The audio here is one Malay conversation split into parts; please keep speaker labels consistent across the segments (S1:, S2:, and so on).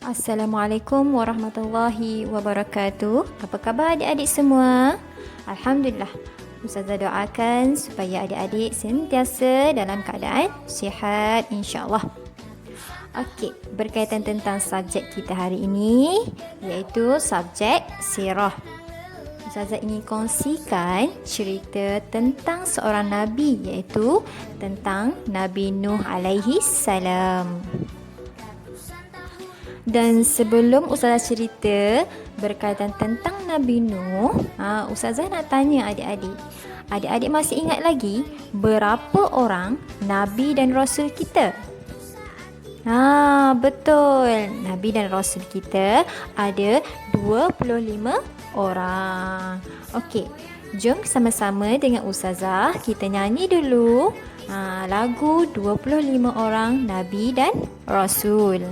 S1: Assalamualaikum warahmatullahi wabarakatuh. Apa khabar adik-adik semua? Alhamdulillah. Ustazah doakan supaya adik-adik sentiasa dalam keadaan sihat insya-Allah. Okey, berkaitan tentang subjek kita hari ini iaitu subjek sirah. Ustazah ingin kongsikan cerita tentang seorang nabi iaitu tentang Nabi Nuh alaihi salam. Dan sebelum Ustazah cerita berkaitan tentang Nabi Nuh, Ustazah nak tanya adik-adik. Adik-adik masih ingat lagi berapa orang Nabi dan Rasul kita? Betul. Nabi dan Rasul kita ada 25 orang. Okey, jom sama-sama dengan Ustazah kita nyanyi dulu lagu 25 orang Nabi dan Rasul.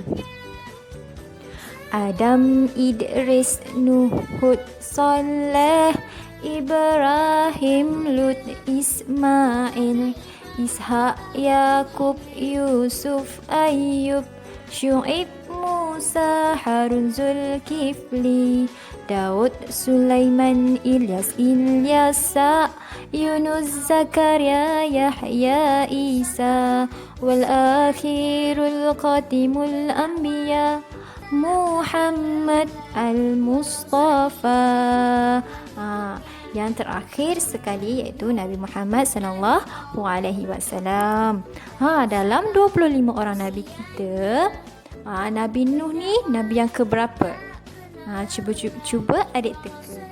S1: Adam, Idris, Nuh, Hud, Saleh, Ibrahim, Lut, Ismail, Ishak, Yakub, Yusuf, Ayub, Syu'ib, Musa, Harun, Zulkifli, Daud, Sulaiman, Ilyas, Ilyasa, Yunus, Zakaria, Yahya, Isa, wal akhirul qatimul anbiya, Muhammad al-Mustafa. Yang terakhir sekali iaitu Nabi Muhammad sallallahu alaihi wasallam. Dalam 25 orang nabi kita, Nabi Nuh ni nabi yang keberapa? Cuba adik teka.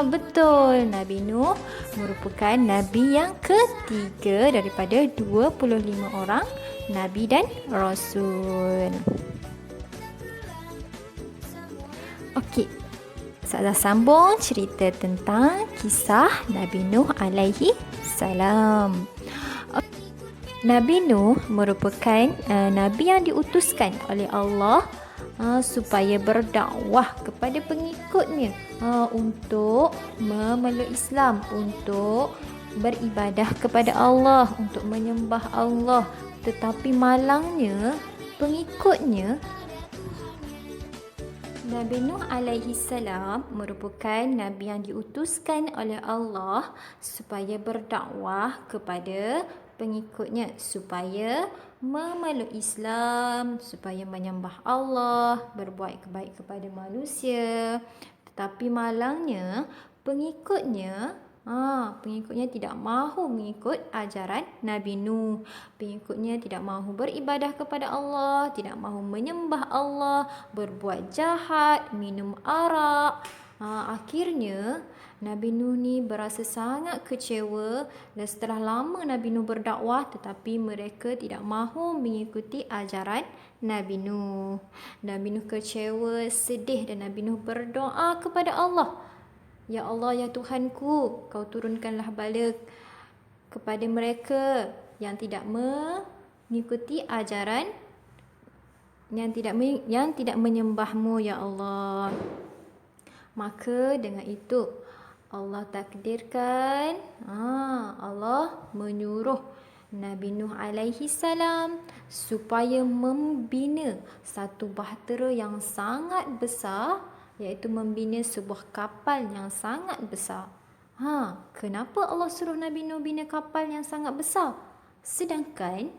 S1: Betul, Nabi Nuh merupakan nabi yang ketiga daripada 25 orang nabi dan rasul. Okey, saya sambung cerita tentang kisah Nabi Nuh alaihi salam. Nabi Nuh merupakan nabi yang diutuskan oleh Allah supaya berdakwah kepada pengikutnya untuk memeluk Islam, untuk beribadah kepada Allah, untuk menyembah Allah. Tetapi malangnya pengikutnya, Nabi Nuh alaihi salam merupakan nabi yang diutuskan oleh Allah supaya berdakwah kepada pengikutnya, supaya memeluk Islam, supaya menyembah Allah, berbuat kebaik kepada manusia. Tetapi malangnya pengikutnya tidak mahu mengikut ajaran Nabi Nuh. Pengikutnya tidak mahu beribadah kepada Allah, tidak mahu menyembah Allah, berbuat jahat, minum arak. Akhirnya Nabi Nuh ni berasa sangat kecewa, dan setelah lama Nabi Nuh berdakwah tetapi mereka tidak mahu mengikuti ajaran Nabi Nuh. Nabi Nuh kecewa, sedih, dan Nabi Nuh berdoa kepada Allah. Ya Allah, ya Tuhanku, kau turunkanlah bala kepada mereka yang tidak mengikuti ajaran, yang tidak menyembahmu, ya Allah. Maka dengan itu Allah takdirkan, Allah menyuruh Nabi Nuh alaihi salam supaya membina satu bahtera yang sangat besar, iaitu membina sebuah kapal yang sangat besar. Kenapa Allah suruh Nabi Nuh bina kapal yang sangat besar? Sedangkan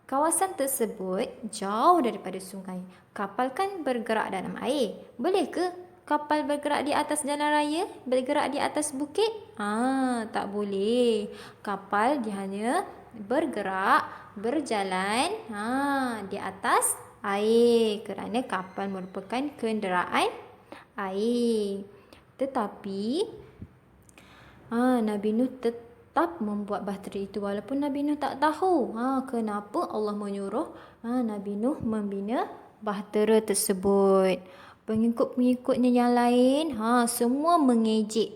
S1: kawasan tersebut jauh daripada sungai. Kapal kan bergerak dalam air. Boleh ke kapal bergerak di atas jalan raya? Bergerak di atas bukit? Tak boleh. Kapal dia hanya bergerak, berjalan di atas air, kerana kapal merupakan kenderaan air. Tetapi Nabi Nuh tetap membuat bahtera itu walaupun Nabi Nuh tak tahu kenapa Allah menyuruh Nabi Nuh membina bahtera tersebut. Pengikut-pengikutnya yang lain semua mengejek,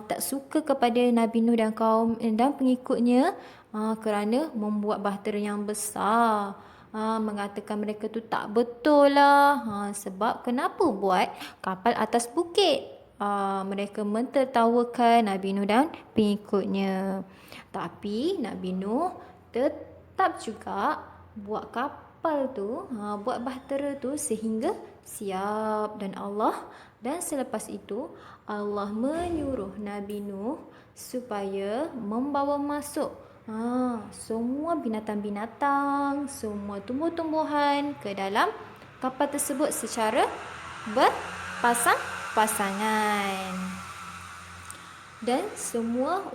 S1: tak suka kepada Nabi Nuh dan kaum dan pengikutnya kerana membuat bahtera yang besar. Mengatakan mereka tu tak betul lah. Sebab kenapa buat kapal atas bukit? Mereka mentertawakan Nabi Nuh dan pengikutnya. Tapi Nabi Nuh tetap tetap juga buat kapal tu, buat bahtera tu sehingga siap. Dan selepas itu Allah menyuruh Nabi Nuh supaya membawa masuk semua binatang-binatang, semua tumbuh-tumbuhan ke dalam kapal tersebut secara berpasang-pasangan. Dan semua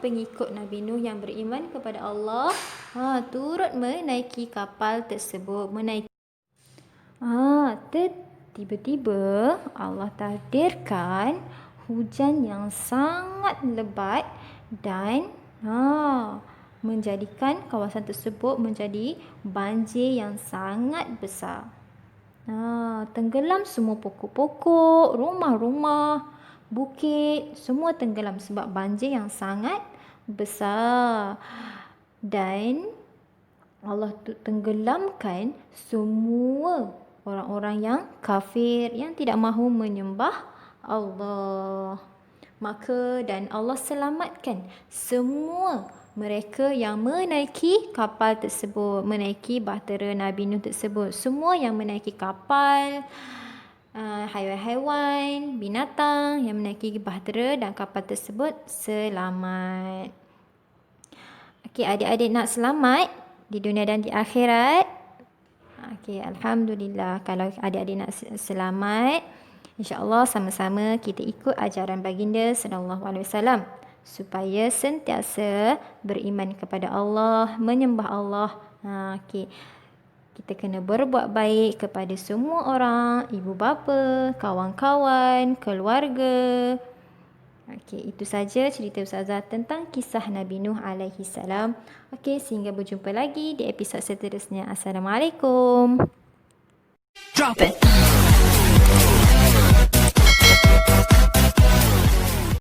S1: pengikut Nabi Nuh yang beriman kepada Allah turut menaiki kapal tersebut. Tiba-tiba Allah takdirkan hujan yang sangat lebat dan menjadikan kawasan tersebut menjadi banjir yang sangat besar. Tenggelam semua pokok-pokok, rumah-rumah, bukit, semua tenggelam sebab banjir yang sangat besar. Dan Allah tenggelamkan semua orang-orang yang kafir, yang tidak mahu menyembah Allah. Dan Allah selamatkan semua mereka yang menaiki kapal tersebut, menaiki bahtera Nabi Nuh tersebut. Semua yang menaiki kapal, haiwan-haiwan, binatang yang menaiki bahtera dan kapal tersebut selamat. Okey, adik-adik nak selamat di dunia dan di akhirat? Okey, alhamdulillah. Kalau adik-adik nak selamat, insya-Allah sama-sama kita ikut ajaran baginda sallallahu alaihi wasallam supaya sentiasa beriman kepada Allah, menyembah Allah. Okey. Kita kena berbuat baik kepada semua orang, ibu bapa, kawan-kawan, keluarga. Okey, itu saja cerita Ustazah tentang kisah Nabi Nuh alaihi salam. Okey, sehingga berjumpa lagi di episod seterusnya. Assalamualaikum. Drop it.